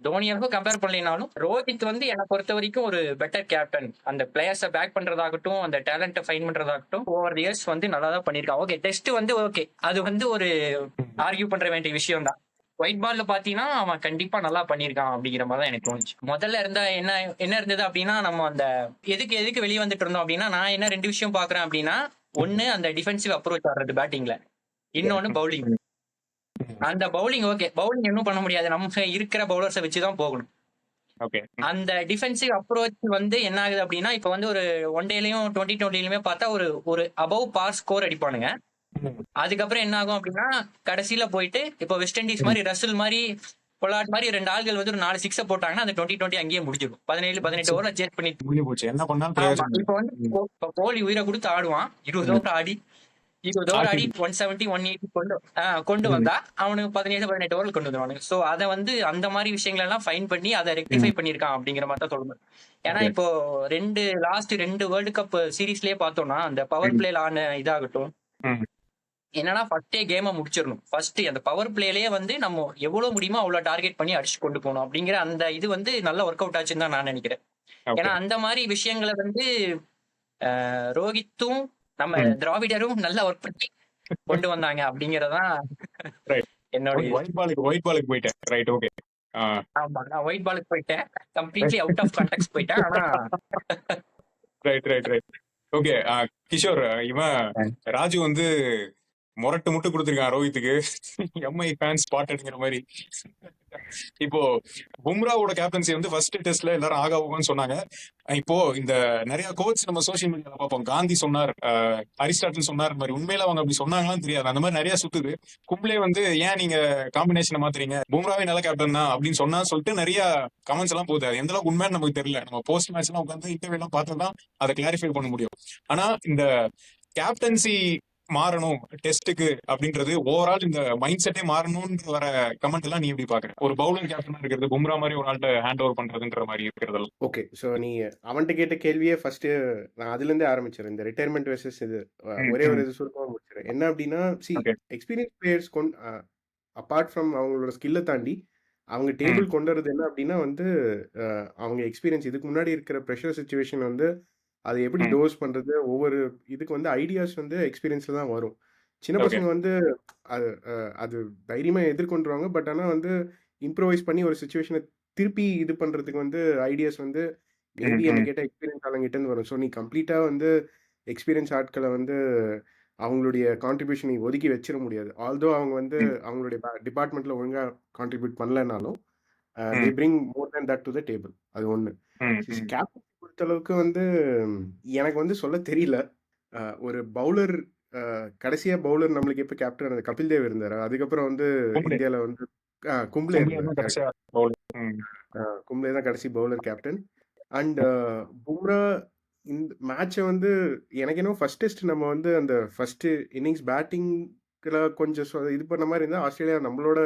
தோனியாவுக்கும் compare பண்ணலைனாலும் Rohit வந்து என்னை பொறுத்த வரைக்கும் ஒரு பெட்டர் கேப்டன். அந்த பிளேயர்ஸை பேக் பண்றதாகட்டும், அந்த டேலண்ட்டை ஃபைன் பண்றதாகட்டும், ஓவர் இயர்ஸ் வந்து நல்லா தான் பண்ணியிருக்கான். ஓகே, டெஸ்ட் வந்து ஓகே, அது வந்து ஒரு ஆர்கியூ பண்ற வேண்டிய விஷயம் தான். ஒயிட் பால்ல பாத்தீங்கன்னா அவன் கண்டிப்பா நல்லா பண்ணியிருக்கான் அப்படிங்கிற மாதிரி தான் எனக்கு தோணுச்சு. முதல்ல இருந்தா என்ன என்ன இருந்தது அப்படின்னா, நம்ம அந்த எதுக்கு எதுக்கு வெளியே வந்துட்டு இருந்தோம் அப்படின்னா, நான் என்ன ரெண்டு விஷயம் பாக்குறேன் அப்படின்னா, ஒன்னு அந்த டிஃபென்சிவ் அப்ரோச் ஆடுறது பேட்டிங்ல, இன்னொன்னு பவுலிங். அந்த பவுலிங் ஓகே, பவுலிங் இன்னும் பண்ண முடியாது, நம்ம இருக்கிற பவுலர்ஸை வச்சுதான் போகணும். அந்த டிஃபென்சிவ் அப்ரோச் வந்து என்ன ஆகுது அப்படின்னா, இப்ப வந்து ஒரு ஒன் டேலயும் 2020லயுமே பார்த்தா ஒரு ஒரு அபவ் பார் ஸ்கோர் அடிப்பானுங்க. அதுக்கப்புறம் என்ன ஆகும் அப்படின்னா, கடைசியில போயிட்டு இப்ப வெஸ்ட் இண்டீஸ் மாதிரி, ரசல் மாதிரி, பொலாட் மாதிரி ரெண்டு ஆள்கள் வந்து ஒரு 4 6 போட்டாங்கன்னா அந்த 2020 அங்கேயே முடிஞ்சிடும். 17-18 ஓவர்ல சேஸ் பண்ணி என்ன பண்ணாலும் இப்ப வந்து கோலி உயிரை கொடுத்து ஆடுவான். 20 ஓவர் ஆடி 20 ஓவர் ஆடி 170 180 கொண்டு வந்தா அவனுக்கு 17-18 ஓவர்கள் கொண்டு வந்துருவானுங்க. சோ அதை வந்து அந்த மாதிரி விஷயங்கள் எல்லாம் ஃபைன் பண்ணி அதை ரெக்டிஃபை பண்ணிருக்கான் அப்படிங்கிற மாதிரி தான் சொல்லணும். ஏன்னா இப்போ லாஸ்ட் 2 வேர்ல்டு கப் சீரீஸ்லயே பார்த்தோம்னா அந்த பவர் பிளேல ஆன இதாகட்டும், என்னன்னா ஃபர்ஸ்டே கேமை முடிச்சிடணும். ஃபர்ஸ்ட் அந்த பவர் பிளேலயே வந்து நம்ம எவ்வளவு முடியுமோ அவ்வளவு டார்கெட் பண்ணி அடிச்சு கொண்டு போகணும் அப்படிங்கிற அந்த இது வந்து நல்ல ஒர்க் அவுட் ஆச்சுன்னு தான் நான் நினைக்கிறேன். ஏன்னா அந்த மாதிரி விஷயங்களை வந்து ரோஹித்தும் நம்ம திராவிடரும் நல்லா ஒர்க் பண்ணி கொண்டு வந்தாங்க அப்படிங்கறதான் என்னோட. ஒயிட் பாலுக்கு போயிட்டேன். Right, okay. ஆமா, நான் ஒயிட் பாலுக்கு போயிட்டேன், கம்ப்ளீட்லி அவுட் ஆஃப் கான்டெக்ட் போயிட்டேன். ஆனா ரைட் ஓகே. கிஷோர், இவன் ராஜு வந்து முரட்டு முட்டு கொடுத்துருக்கான் ரோஹித்துக்கு. எம்ஐ ஃபேன் ஸ்பாட்டட்ங்கிற மாதிரி. இப்போ பும்ராவோட கேப்டன்சி வந்து ஃபர்ஸ்ட் டெஸ்ட்ல எல்லாரும் ஆகாவுன்னு சொன்னாங்க. இப்போ இந்த நிறைய கோச் நம்ம சோசியல் மீடியால பார்ப்போம், காந்தி சொன்னார், அரிஸ்டாட்டில் சொன்னார் மாதிரி. உண்மையில அவங்க அப்படி சொன்னாங்களான்னு தெரியாது. அந்த மாதிரி நிறைய சுத்துது. கும்ப்ளே வந்து ஏன் நீங்க காம்பினேஷனை மாத்துறீங்க, பும்ராவே நல்ல கேப்டன் தான் அப்படின்னு சொன்னா சொல்லிட்டு நிறைய கமெண்ட்ஸ் எல்லாம் போகுது. அது எந்த அளவுக்கு உண்மைன்னு நமக்கு தெரியல. நம்ம போஸ்ட் மேட்ச் எல்லாம் உட்காந்து இன்டர்வியூ எல்லாம் பார்த்து தான் அதை கிளாரிஃபை பண்ண முடியும். ஆனா இந்த கேப்டன்சி மாறணும் டெஸ்ட்டுக்கு அப்படின்றது ஓவரால் இந்த மைண்ட் செட்டே மாறணும்னு வர கமெண்ட் எல்லாம் நீ எப்படி பாக்குற? ஒரு பவுலர் கேப்டனா இருக்கிறது, பும்ரா மாதிரி ஒரு ஆள்கிட்ட ஹேண்ட் ஓவர் பண்றதுன்ற மாதிரி இருக்கிறதெல்லாம். ஓகே, ஸோ நீ அவன்கிட்ட கேட்ட கேள்வியே ஃபர்ஸ்ட் நான் அதுல இருந்தே ஆரம்பிச்சிடறேன். இந்த ரிட்டையர்மெண்ட் வெர்சஸ் இது ஒரே ஒரு இது சுருக்கமா முடிச்சிடறேன். என்ன அப்படின்னா, எக்ஸ்பீரியன்ஸ் பிளேயர்ஸ் அப்பார்ட் ஃப்ரம் அவங்களோட ஸ்கில்லை தாண்டி அவங்க டேபிள் கொண்டு வரது என்ன அப்படின்னா வந்து அவங்க எக்ஸ்பீரியன்ஸ், இதுக்கு முன்னாடி இருக்கிற ப்ரெஷர் சுச்சுவேஷன் வந்து அதை எப்படி டோஸ் பண்றது, ஒவ்வொரு இதுக்கு வந்து ஐடியாஸ் வந்து எக்ஸ்பீரியன்ஸ்ல தான் வரும். சின்ன பசங்க வந்து அது தைரியமா எதிர்கொண்டுருவாங்க. பட் ஆனா வந்து இம்ப்ரோவைஸ் பண்ணி ஒரு சுச்சுவேஷனை திருப்பி இது பண்றதுக்கு வந்து ஐடியாஸ் வந்து மேபி என்ன கேட்ட எக்ஸ்பீரியன்ஸ் ஆளுங்கிட்ட இருந்து வரும். ஸோ நீ கம்ப்ளீட்டா வந்து எக்ஸ்பீரியன்ஸ் ஆட்களை வந்து அவங்களுடைய கான்ட்ரிபியூஷனை ஒதுக்கி வச்சிட முடியாது. ஆல்தோ அவங்க வந்து அவங்களுடைய டிபார்ட்மெண்ட்ல ஒழுங்கா contribute பண்ணலனாலும் they bring more than that to the table. அது ஒண்ணு. கேப்டன் பொறுத்த அளவுக்கு வந்து எனக்கு வந்து சொல்ல தெரியல. ஒரு பவுலர் கடைசியா பவுலர் நம்மளுக்கு எப்ப கேப்டன் கபில் தேவ் இருந்தாரு. அதுக்கப்புறம் வந்து இந்தியால வந்து கும்ப்ளே தான் கடைசி பவுலர் கேப்டன். அண்ட் பும்ரா இந்த மேட்சை வந்து எனக்கு என்ன ஃபர்ஸ்ட் டெஸ்ட் நம்ம வந்து அந்த ஃபர்ஸ்ட் இன்னிங்ஸ் பேட்டிங்ல கொஞ்சம் இது பண்ண மாதிரி இருந்தால் ஆஸ்திரேலியா நம்மளோட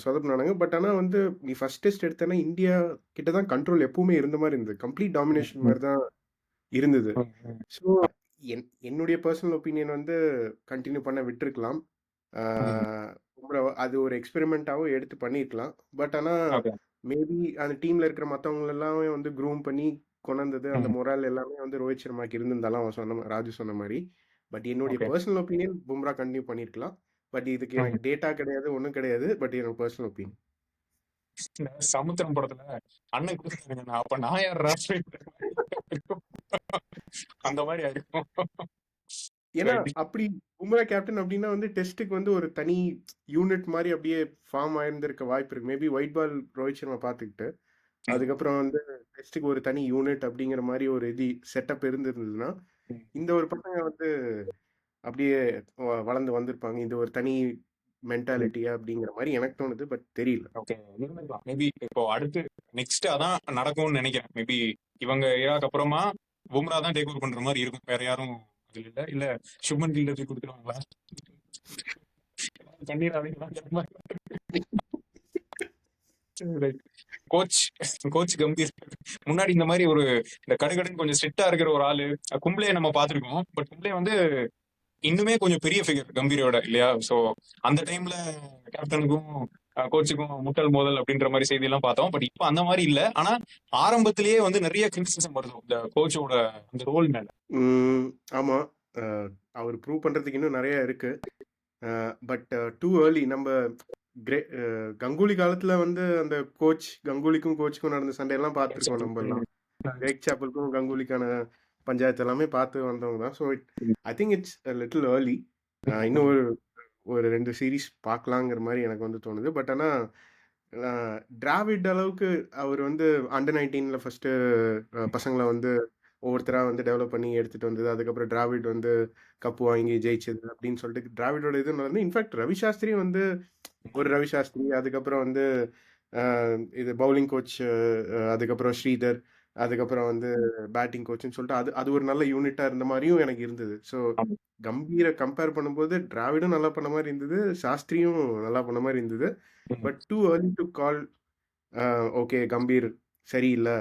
சொதப்பினானுங்க. பட் ஆனால் வந்து நீ ஃபர்ஸ்ட் டெஸ்ட் எடுத்தேன்னா இந்தியா கிட்ட தான் கண்ட்ரோல் எப்பவுமே இருந்த மாதிரி இருந்தது. கம்ப்ளீட் டாமினேஷன் மாதிரி தான் இருந்தது. ஸோ என்னுடைய பர்சனல் ஒப்பீனியன் வந்து கண்டினியூ பண்ண விட்டுருக்கலாம். அது ஒரு எக்ஸ்பெரிமெண்ட்டாகவும் எடுத்து பண்ணியிருக்கலாம். பட் ஆனால் மேபி அந்த டீம்ல இருக்கிற மற்றவங்க எல்லாமே வந்து க்ரூம் பண்ணி கொண்டு வந்தது, அந்த மொரால் எல்லாமே வந்து ரோஹித் சர்மாக்கு இருந்திருந்தாலும் அவன் ராஜு சொன்ன மாதிரி. பட் என்னுடைய பர்சனல் ஒப்பீனியன் பும்ரா கண்டினியூ பண்ணியிருக்கலாம். பட் இதுக்கு எனக்கு டேட்டா கிடையாது, ஒன்றும் கிடையாது. பட் என்னோட பர்சனல் ஒப்பீனியன். சமுத்திரம் படத்துல அண்ணன் கொடுத்துருங்க, அப்ப நான் யார் அந்த மாதிரி ஆயிருக்கும். ஏன்னா அப்படி பும்ரா கேப்டன் அப்படின்னா வந்து டெஸ்ட்டுக்கு வந்து ஒரு தனி யூனிட் மாதிரி அப்படியே ஃபார்ம் ஆயிருந்திருக்க வாய்ப்பு இருக்கு. Maybe white ball Rohit Sharma பார்த்துக்கிட்டு அதுக்கப்புறம் வந்து டெஸ்ட்டுக்கு ஒரு தனி யூனிட் அப்படிங்கிற மாதிரி ஒரு இது செட்டப் இருந்திருந்ததுன்னா இந்த ஒரு பசங்க வந்து அப்படியே வளர்ந்து வந்திருப்பாங்க. இது ஒரு தனி மென்டாலிட்டியா அப்படிங்கிற மாதிரி எனக்கு தோணுது. பட் தெரியல. ஓகே, மேபி இப்போ அடுத்து நெக்ஸ்ட் அதான் நடக்கும்னு நினைக்கிறேன். மேபி இவங்க ஏராக்கு அப்புறமா பும்ரா தான் டேக் ஓவர் பண்ற மாதிரி இருக்கும். வேற யாரும் இல்ல இல்ல சுப்மன் கில்ல தூக்கி கொடுத்துருவாங்களா? கோச் கம்பீர் முன்னாடி இந்த மாதிரி ஒரு இந்த கடுகடுன்னு கொஞ்சம் ஸ்ட்ரிக்டா இருக்கிற ஒரு ஆளு கும்ப்ளே நம்ம பார்த்திருக்கோம். பட் கும்ப்ளே வந்து இன்னுமே கொஞ்சம் பெரிய ஃபிகர் கம்பீரோட இல்லையா? சோ அந்த டைம்ல கேப்டனுக்கும் கோச்சுக்கும் முட்டல் மோதல் அப்படின்ற மாதிரி செய்தி எல்லாம் பார்த்தோம். பட் இப்போ அந்த மாதிரி இல்ல. ஆனா ஆரம்பத்திலேயே வந்து நிறைய கிரிட்டிசிசம் வருது இந்த கோச்சோட அந்த ரோல் மேல. ஆமா. அவர் ப்ரூவ் பண்றதுக்கு இன்னும் நிறைய இருக்கு. But too early. நம்ம கங்குலி காலத்துல வந்து அந்த கங்குலிக்கும் கோச்சுக்கும் நடந்த சண்டையெல்லாம் பார்த்துருக்கோம் நம்ம எல்லாம். கிரேக் சாப்பலுக்கும் கங்குலிக்கான பஞ்சாயத்து எல்லாமே பார்த்து வந்தவங்க தான். So I think it's little early. இன்னும் ஒரு 2 சீரீஸ் பார்க்கலாங்கிற மாதிரி எனக்கு வந்து தோணுது. பட் ஆனால் டிராவிட் அளவுக்கு அவர் வந்து அண்டர் 19ல ஃபர்ஸ்ட் பசங்களை வந்து ஒவ்வொருத்தரா வந்து டெவலப் பண்ணி எடுத்துட்டு வந்தது. அதுக்கப்புறம் டிராவிட் வந்து கப்பு வாங்கி ஜெயிச்சது அப்படின்னு சொல்லிட்டு டிராவிடோட இது நடந்து. இன்ஃபேக்ட் ரவி சாஸ்திரியும் வந்து ஒரு ரவி சாஸ்திரி, அதுக்கப்புறம் வந்து இது பவுலிங் கோச், அதுக்கப்புறம் ஸ்ரீதர், அதுக்கப்புறம் வந்து பேட்டிங் கோச்னு சொல்லிட்டு அது ஒரு நல்ல யூனிட்டா இருந்த மாதிரியும் எனக்கு இருந்தது. ஸோ கம்பீரை கம்பேர் பண்ணும்போது டிராவிடும் நல்லா பண்ண மாதிரி இருந்தது, சாஸ்திரியும் நல்லா பண்ண மாதிரி இருந்தது. But too early to call okay Gambhir சரியில்லை,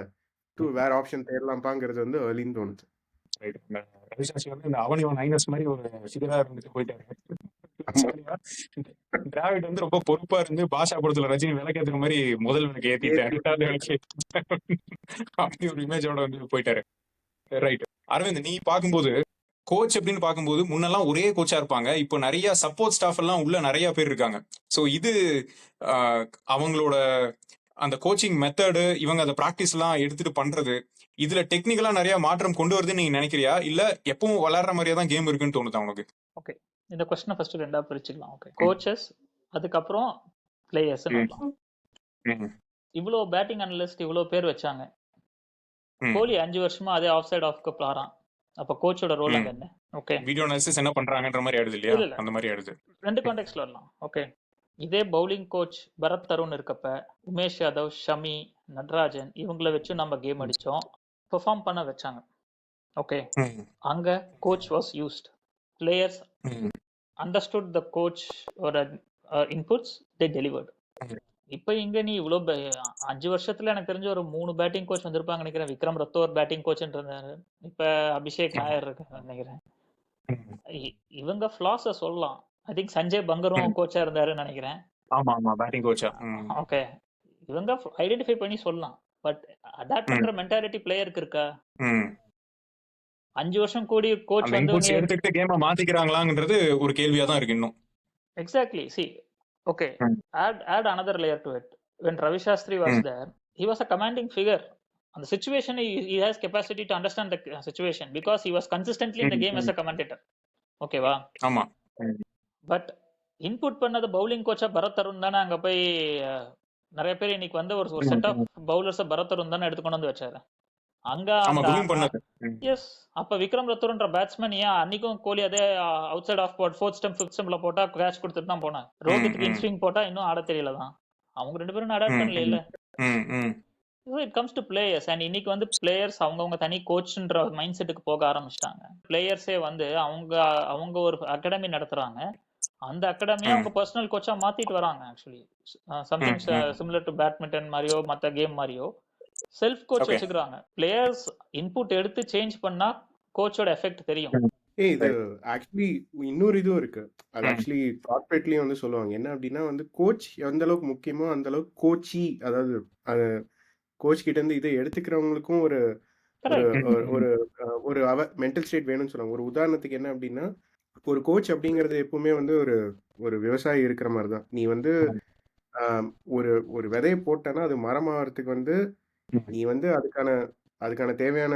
வேற ஆப்ஷன் தேடலாம்பாங்கிறது வந்து ஏர்லின்னு தோணுது. ரவி சாஸ்திரி வந்து இந்த அவனியோ நைனஸ் மாதிரி ஒரு சிகரா இருந்துட்டு போயிட்டாரு. டிராவிட் வந்து ரொம்ப பொறுப்பா இருந்து பாஷா படத்துல ரஜினி விளக்கேத்துற மாதிரி முதல் விளக்கு ஏத்திட்டேன், ரெண்டாவது விளக்கு அப்படி ஒரு இமேஜோட வந்து போயிட்டாரு. ரைட் அரவிந்த், நீ பார்க்கும்போது கோச் அப்படின்னு பார்க்கும்போது முன்னெல்லாம் ஒரே கோச்சா இருப்பாங்க, இப்போ நிறைய சப்போர்ட் ஸ்டாஃப் எல்லாம் உள்ள நிறைய பேர் இருக்காங்க. ஸோ இது அவங்களோட அந்த கோச்சிங் மெத்தடு, இவங்க அந்த ப்ராக்டிஸ் எல்லாம் எடுத்துட்டு பண்றது, இதுல டெக்னிக்கலா நிறைய மாற்றம் கொண்டு வருதுன்னு நீங்க நினைக்கிறியா, இல்ல எப்பவும் விளையாடுற மாதிரியே தான் கேம் இருக்குன்னு தோணுதா உனக்கு? ஓகே, இந்த கொஸ்டினை ஃபர்ஸ்ட் ரெண்டா பிரிச்சுக்கலாம். ஓகே, கோச்சஸ் அதுக்கப்புறம் பிளேயர்ஸ். இவ்வளோ பேட்டிங் அனலிஸ்ட் இவ்வளோ பேர் வச்சாங்க. கோலி 5 வருஷமா அதே ஆஃப் சைட் ஆஃப் கப் ஆறான். அப்ப கோச்சோட ரோல் அங்க என்ன? ஓகே, வீடியோ அனாலிசிஸ் என்ன பண்றாங்கன்ற மாதிரி ஆயிடுது இல்லையா? அந்த மாதிரி ஆயிடுது. ரெண்டு கான்டெக்ட்ல வரலாம். ஓகே, இதே பவுலிங் கோச் பரத் தருண் இருக்கப்ப உமேஷ் யாதவ், ஷமி, நட்ராஜன் இவங்களை வச்சு நம்ம கேம் அடிச்சோம், பெர்ஃபார்ம் பண்ண வச்சாங்க. ஓகே, அங்க coach was used, players understood the coach ஒரு இன்புட்ஸ், தே டெலிவர்ட். இப்ப இங்க நீ இவ்வளோ 5 வருஷத்துல எனக்கு தெரிஞ்ச ஒரு 3 பேட்டிங் கோச் வந்திருப்பாங்க நினைக்கிறேன். விக்ரம் ரத்தோர் பேட்டிங் கோச் இருந்தாரு, இப்ப அபிஷேக் நாயர் இருக்கு நினைக்கிறேன். இவங்க ஃபிளாஸ சொல்லலாம். ஐ திங்க் சஞ்சய் பங்கரும் கோச்சா இருந்தாருன்னு நினைக்கிறேன். ஆமா ஆமா, பேட்டிங் கோச்சா. ஓகே, இவங்க ஐடென்டிஃபை பண்ணி சொல்லலாம். பட் அடாப்ட் பண்ற மென்டாலிட்டி பிளேயருக்கு இருக்கா? 5 வருஷம் கூடி கோச் வந்து எடுத்துட்டு கேமை மாத்திக்கிறாங்களாங்கிறது ஒரு கேள்வியா தான் இருக்கு இன்னும். Exactly. C, okay, add another layer to it. When Ravi Shastri was there, he was a commanding figure. On the situation, he has capacity to understand the situation because he was consistently in the game as a commentator. Okay வா? ஆமா. But input பண்ணது bowling கோச்சா பரத் தருண் தானே. அங்க போய் நிறைய பேர் இன்னைக்கு வந்து ஒரு செட் ஆஃப் பவுலர்ஸை பரத் தருண் தானே எடுத்துக்கொண்டு வந்து வச்சாரு அங்க. எஸ், அப்ப விக்ரம் ரத்தோர்ன்ற பேட்ஸ்மேன் ஏன் அன்னைக்கும் கோலி அதே அவுட் சைட் ஆஃப் போட் 4th ஸ்டம்ப் 5th ஸ்டம்ப்ல போட்டா கேட்ச் கொடுத்துட்டு தான் போனான். ரோஹித்துக்கு இன்ஸ்விங் போட்டா இன்னும் ஆட தெரியல தான். அவங்க 2 பேரும் அடாப்ட் பண்ணல இல்ல. It comes to players. And இன்னைக்கு வந்து பிளேயர்ஸ் அவங்கவுங்க தனி கோச்ன்ற மைண்ட் செட்டுக்கு போக ஆரம்பிச்சிட்டாங்க. பிளேயர்ஸே வந்து அவங்க ஒரு அகாடமி நடத்துறாங்க, அந்த அகாடமியை அவங்க பர்சனல் கோச்சா மாத்திட்டு வராங்க. Actually something similar to badminton மாதிரியோ மற்ற கேம் மாதிரியோ செல்ஃப் கோச் வச்சுக்கிறாங்க. பிளேயர்ஸ் இன்புட் எடுத்து சேஞ்ச் பண்ணா கோச்சோட எஃபெக்ட் தெரியும். இது ஆக்சுவலி இன்னொரு இதுவும் இருக்கு. அது ஆக்சுவலி கார்பரேட்லயும் வந்து சொல்லுவாங்க. என்ன அப்படின்னா வந்து கோச் எந்த அளவுக்கு முக்கியமோ அந்த அளவுக்கு கோச்சி, அதாவது கோச் கிட்ட இருந்து இதை எடுத்துக்கிறவங்களுக்கும் ஒரு ஒரு ஒரு மென்டல் ஸ்டேட் வேணும்னு சொல்லுவாங்க. ஒரு உதாரணத்துக்கு என்ன அப்படின்னா, ஒரு கோச் அப்படிங்கிறது எப்பவுமே வந்து ஒரு விவசாயி இருக்கிற மாதிரி தான். நீ வந்து ஒரு ஒரு விதையை போட்டனா அது மரமாகறதுக்கு வந்து நீ வந்து அதுக்கான தேவையான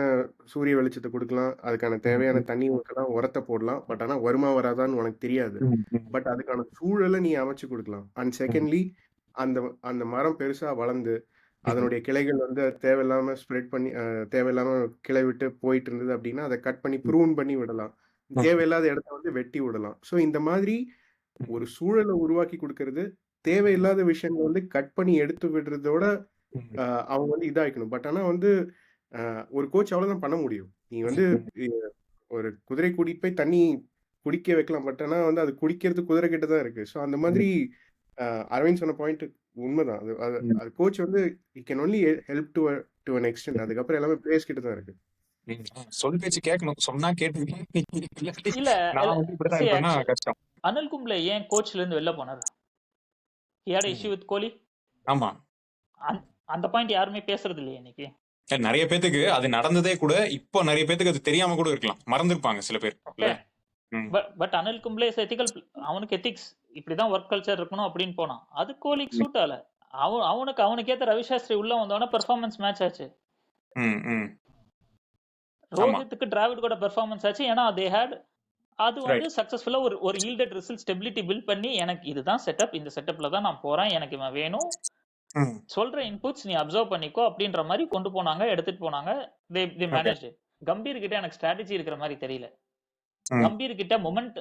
சூரிய வெளிச்சத்தை கொடுக்கலாம், அதுக்கான தேவையான தண்ணி ஊற்றலாம், உரத்தை போடலாம். பட் ஆனா வருமா வராதான்னு உனக்கு தெரியாது. பட் அதுக்கான சூழலை நீ அமைச்சு கொடுக்கலாம். அண்ட் செகண்ட்லி அந்த மரம் பெருசா வளர்ந்து அதனுடைய கிளைகள் வந்து தேவையில்லாம ஸ்ப்ரெட் பண்ணி தேவையில்லாம கிளை விட்டு போயிட்டு இருந்தது அப்படின்னா அதை கட் பண்ணி ப்ரூன் பண்ணி விடலாம். தேவையில்லாத இடத்த வந்து வெட்டி விடலாம். ஸோ இந்த மாதிரி ஒரு சூழலை உருவாக்கி கொடுக்கறது, தேவையில்லாத விஷயங்கள் வந்து கட் பண்ணி எடுத்து விடுறதோட அவங்க வந்து இதாக்கணும். பட் ஆனா வந்து ஒரு கோச் அவ்வளவுதான் பண்ண முடியும். நீ வந்து ஒரு குதிரை கூட்டிட்டு போய் தண்ணி குடிக்க வைக்கலாம். பட் ஆனா வந்து அது குடிக்கிறது குதிரை கிட்ட தான் இருக்கு. ஸோ அந்த மாதிரி அரவிந்த் சொன்ன பாயிண்ட் உண்மைதான். அது கோச் வந்து he can only help to an extent. அதுக்கப்புறம் எல்லாமே பிளேயர்ஸ் கிட்ட தான் இருக்கு. சொல் பேச்சு கேட்கணும், சொன்னா கேட்டு இல்ல கஷ்டம். அனில் கும்ப்ளே ஏன் கோச்ல இருந்து வெளில போனாரு? he had an issue with கோலி. ஆமா. அந்த பாயிண்ட் யாருமே பேசுறது இல்லையே இன்னைக்கு. நிறைய பேத்துக்கு அது நடந்ததே கூட இப்போ நிறைய பேத்துக்கு அது தெரியாம கூட இருக்கலாம், மறந்துருப்பாங்க சில பேர். பட் அனில் கும்ப்ளே எத்திக்கல், அவனுக்கு எத்திக்ஸ் இப்படிதான் ஒர்க் கல்ச்சர் இருக்கணும் அப்படின்னு போனான். அது கோலிக்கு சூட் ஆகல. அவனுக்கு ஏத்த ரவி சாஸ்திரி உள்ள வந்தோடனே பெர்ஃபார்மன்ஸ் மேட்ச் ஆச்சு. ரோஹித்துக்கு டிராவிட் கூட பெர்ஃபார்மன்ஸ் ஆச்சு. ஏன்னா தே ஹேட் அது வந்து சக்சஸ்ஃபுல்லா ஒரு ஈல்டட் ரிசல்ட் ஸ்டெபிலிட்டி பில்ட் பண்ணி, எனக்கு இதுதான் செட்டப், இந்த செட்டப்ல தான் நான் போறேன், எனக்கு இவன் வேணும், சொல்ற இன்புட்ஸ் நீ அப்சர்வ் பண்ணிக்கோ அப்படின்ற மாதிரி கொண்டு போனாங்க, எடுத்துட்டு போனாங்க. They manage. கம்பீர் கிட்ட எனக்கு ஸ்ட்ராட்டஜி இருக்கிற மாதிரி தெரியல. கம்பீர் கிட்ட மொமெண்ட்,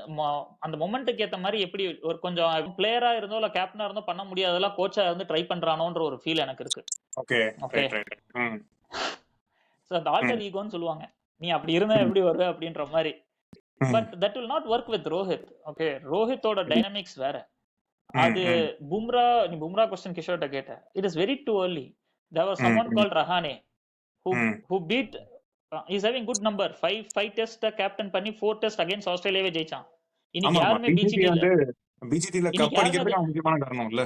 அந்த மொமெண்ட்டுக்கு ஏத்த மாதிரி எப்படி ஒரு கொஞ்சம் பிளேயரா இருந்தோ இல்ல கேப்டனா இருந்தோ பண்ண முடியாதெல்லாம் கோச்சா இருந்து ட்ரை பண்றானோன்ற ஒரு ஃபீல் எனக்கு இருக்கு. ஓகே சோ அந்த ஆல்டர் ஈகோன்னு சொல்லுவாங்க, நீ அப்படி இருந்தா எப்படி வருவ அப்படின்ற மாதிரி. But that will not work with Rohit. Okay, ரோஹித்தோட டைனமிக்ஸ் வேற. அது பும்ரா, நீ பும்ரா क्वेश्चन கிஷோர்ட்ட கேட்ட, it is very too early. there was someone called Rahane who beat is having good number 5 test captain பண்ணி 4 டெஸ்ட் அகைன்ஸ்ட் ஆஸ்திரேலியாவே ஜெயிச்சான். இன்னைக்கு யாருமே பிஜிடில கப் அடிக்கிறதுக்கு முக்கியமான காரணம் இல்ல.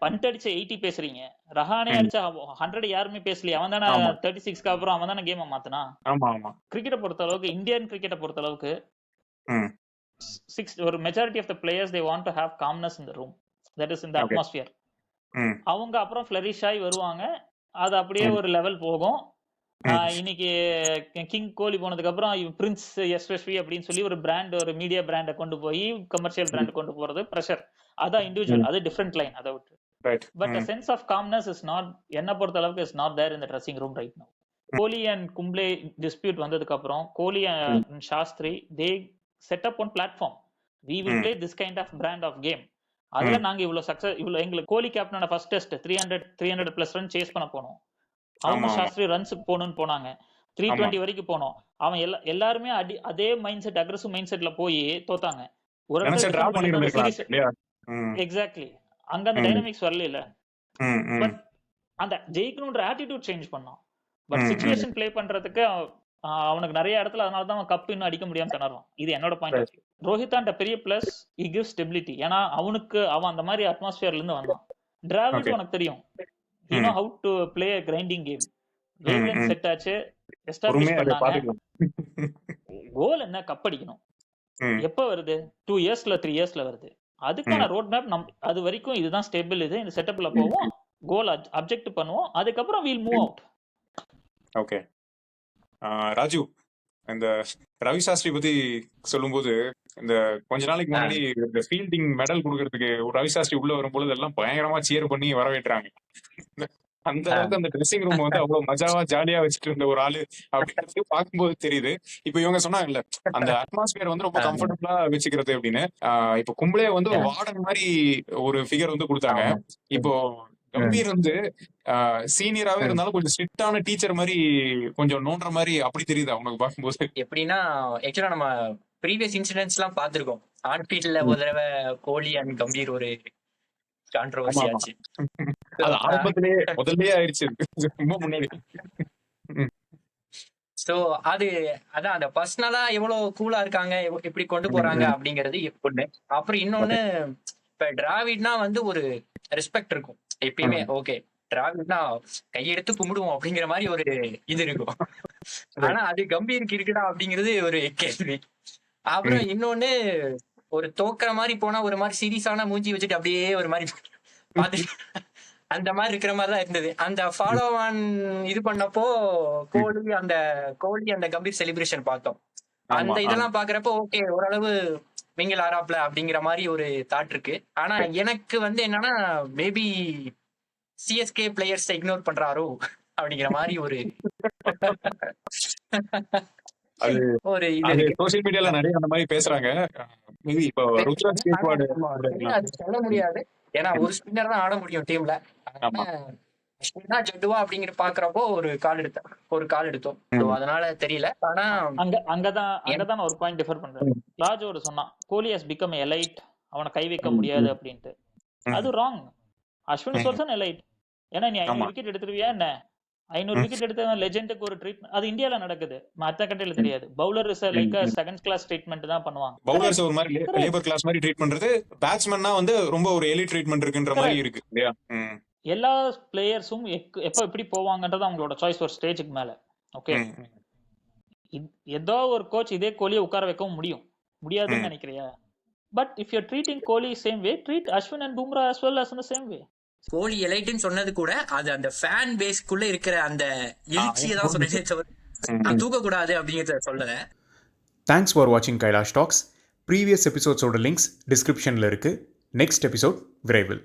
பண்ட் அடிச்ச 80 பேசுறீங்க, ரஹானே அடிச்ச 100 யாருமே பேசலையே. அவன் தானே 36க்கு அப்புறம் அவன் தானே கேமை மாத்தினா. கிரிக்கெட்டை பொறுத்த அளவுக்கு, இந்தியன் கிரிக்கெட்டை பொறுத்த அளவுக்கு ஒரு majority of the players they want to have calmness in the room, that is in the atmosphere. அவங்க அப்புறம் ஃபிளரிஷ் ஆகி வருவாங்க, அது அப்படியே ஒரு லெவல் போகும். இன்னைக்கு கிங் கோலி போனதுக்கு அப்புறம் பிரின்ஸ் எஸ்எஸ்வி அப்படின்னு சொல்லி ஒரு பிராண்ட், ஒரு மீடியா பிராண்டை கொண்டு போய் கமர்ஷியல் பிராண்ட் கொண்டு போறது பிரஷர், அதான் இண்டிவிஜுவல், அது டிஃபரெண்ட் லைன், அதை விட்டு. But sense of calmness is not, என்ன பொறுத்த அளவுக்கு is not there in the dressing room right now. Kohli and Kumble dispute வந்ததுக்கு அப்புறம் Kohli and Shastri they set up one platform, we will play this kind of brand of game. அதுல நாங்க இவ்வளவு success, இவ்வளவு எங்களுக்கு கோலி கேப்டனோட first test 300 plus run chase பண்ண போனோம். அவங்க சாஸ்திரி ரன்ஸ் போகணும்னு போனாங்க, 320 வரைக்கும் போனோம். அவன் எல்லாருமே அதே மைண்ட் செட், அக்ரெசிவ் மைண்ட் செட்ல போய் தோத்தாங்க. ஒரு எக்ஸாக்ட்லி அங்க அந்த டைனமிக்ஸ் வரல இல்ல. பட் அந்த ஜெயிக்கணும்ன்ற ஆட்டிடியூட் சேஞ்ச் பண்ணான். பட் சிச்சுவேஷன் பிளே பண்றதுக்கு அவனுக்கு நிறைய இடத்துல, அதனாலதான் அவன் கப் இன்னும் அடிக்க முடியாம திணறான். இது என்னோட பாயிண்ட் ஆஃப் வியூ. ரோஹித்தாண்ட பெரிய பிளஸ், he gives stability. ஏன்னா அவன் அந்த மாதிரி அட்மாஸ்பியர்ல இருந்து வந்தான். டிராவிட் உனக்கு தெரியும், he know how to play a grinding game. Wavelength set ஆச்சு, எஸ்டாப்லிஷ் பண்ணாங்க. கோல் என்ன, கப் அடிக்கணும். எப்ப வருது? 2 இயர்ஸ்ல 3 இயர்ஸ்ல வருது. அதுக்கான ரோட் மேப் அது வரைக்கும் இதுதான் ஸ்டேபிள், இது இந்த செட்டப்ல போவோம், கோல் அப்ஜெக்ட் பண்ணுவோம், அதுக்கப்புறம் wheel move out. Okay Raju, இந்த ரவி சாஸ்திரி பத்தி சொல்லும்போது, இந்த கொஞ்ச நாளைக்கு முன்னாடி இந்த ஃபீல்டிங் மெடல் கொடுக்கறதுக்கு ரவி சாஸ்திரி உள்ள வரும்பொழுது எல்லாம் பயங்கரமா சியர் பண்ணி வரவேற்றாங்க. அந்த அளவுக்கு அந்த ட்ரெஸ்ஸிங் ரூம் வந்து அவ்வளவு மஜாவா ஜாலியா வச்சுட்டு இருந்த ஒரு ஆளு அப்படின்றது பார்க்கும்போது தெரியுது. இப்ப இவங்க சொன்னாங்கல்ல, அந்த அட்மாஸ்பியர் வந்து ரொம்ப கம்ஃபர்டபுளா வச்சுக்கிறது அப்படின்னு. இப்ப கும்ப்ளே வந்து ஒரு வார்டன் மாதிரி ஒரு ஃபிகர் வந்து கொடுத்தாங்க. இப்போ கம்பீர் வந்து சீனியராவே இருந்தாலும் கொஞ்சம் ஸ்ட்ரிக்டான டீச்சர் மாதிரி, கொஞ்சம் நோன்ற மாதிரி அப்படி தெரியுது உனக்கு பார்க்கும்போது? எப்படின்னா, ஆக்சுவலா நம்ம ப்ரீவியஸ் இன்சிடென்ட்ஸ் எல்லாம் பார்த்திருக்கோம். ஆன்ஃபீல்ட்ல ஒரு தடவை கோலி அண்ட் கம்பீர் ஒரு கான்ட்ரோவர்சி ஆச்சு. அது ஆரம்பத்திலேயே முதல்லயே ஆயிடுச்சு, ரொம்ப முன்னாடி. சோ அதான் அந்த பர்சனலா எவ்வளவு கூலா இருக்காங்க, எப்படி கொண்டு போறாங்க அப்படிங்கறது ஒண்ணு. அப்புறம் இன்னொன்னு, இப்ப டிராவிட்னா வந்து ஒரு ரெஸ்பெக்ட் இருக்கும் எப்பயுமே. ஓகே, டிராவிட்னா கையெடுத்து கும்பிடுவோம் அப்படிங்கிற மாதிரி ஒரு இது இருக்கும். ஆனா அது கம்பீருக்கு இருக்குடா அப்படிங்கிறது ஒரு கேள்வி. அப்புறம் இன்னொன்னு, ஒரு தோக்குற மாதிரி போனா ஒரு மாதிரி சீரியஸான மூஞ்சி வச்சுட்டு அப்படியே ஒரு மாதிரி பாத்து அந்த மாதிரி இருக்கிற மாதிரிதான் இருந்தது. அந்த ஃபாலோ ஆன் இது பண்ணப்போ கோலி அந்த கம்பீர் செலிப்ரேஷன் பார்த்தோம். அந்த இதெல்லாம் பாக்குறப்போ ஓகே, ஓரளவு மிங்கில் ஆராப்ல அப்படிங்கிற மாதிரி ஒரு தாட் இருக்கு. ஆனா எனக்கு வந்து என்னன்னா, மேபி சிஎஸ்கே பிளேயர்ஸ் இக்னோர் பண்றாரோ அப்படிங்கிற மாதிரி ஒரு சோசியல் மீடியால நிறைய அந்த மாதிரி பேசுறாங்க. சொல்ல முடியாது, ஏன்னா ஒரு ஸ்பின்னர் தான் ஆட முடியும் டீம்ல. ஜட்டுவா அப்படிங்கிற பாக்குறப்போ ஒரு கால் எடுத்தோம். அதனால தெரியல. ஆனா அங்கதான் ஒரு பாயிண்ட் டிஃபர் பண்றேன். ராஜோட சொன்னான் கோலி ஹஸ் பிகம் எலைட், அவனை கை வைக்க முடியாது அப்படின்ட்டு. அது ராங். அஸ்வின் சொல்சன் எலைட். ஏன்னா நீ 5 விக்கெட் எடுத்துருவியா என்ன? 500 விக்கெட் எடுத்த லெஜெண்டுக்கு ஒரு ட்ரீட்மெண்ட், அது இந்தியால நடக்குது, மத்த கண்ட்ரில தெரியாது. Bowler is like second class treatment தான் பண்ணுவாங்க. பவுலர்ஸ் ஒரு மாதிரி லேபர் கிளாஸ் மாதிரி ட்ரீட் பண்றது, பேட்ஸ்மேன்னா வந்து ரொம்ப ஒரு எலிட் ட்ரீட்மெண்ட் இருக்குன்ற மாதிரி இருக்கு இல்லையா? எல்லா பிளேயர்ஸும் எப்ப எப்படி போவாங்கன்றது அவங்களோட சாய்ஸ் ஒரு ஸ்டேஜுக்கு மேல. ஓகே, ஏதோ ஒரு கோச் இதே கோலியை உட்கார வைக்கவும் முடியாதுன்னு நினைக்கிறியா? But if you treating Kohli same way, treat Ashwin and Bumrah as well as in the same way. கோலி எலைட்னு சொன்னது கூட அது அந்த ஃபேன் பேஸ்க்குள்ள இருக்கிற அந்த எழுச்சியை தான் சொன்னதே தவிர தூக்க கூடாது அப்படிங்கறத சொல்லல. தேங்க்ஸ் ஃபார் வாட்சிங் கைலாஷ் டாக்ஸ். ப்ரீவியஸ் எபிசோட்ஸோட லிங்க்ஸ் டிஸ்கிரிப்ஷனில் இருக்குது. நெக்ஸ்ட் எபிசோட் விரைவில்.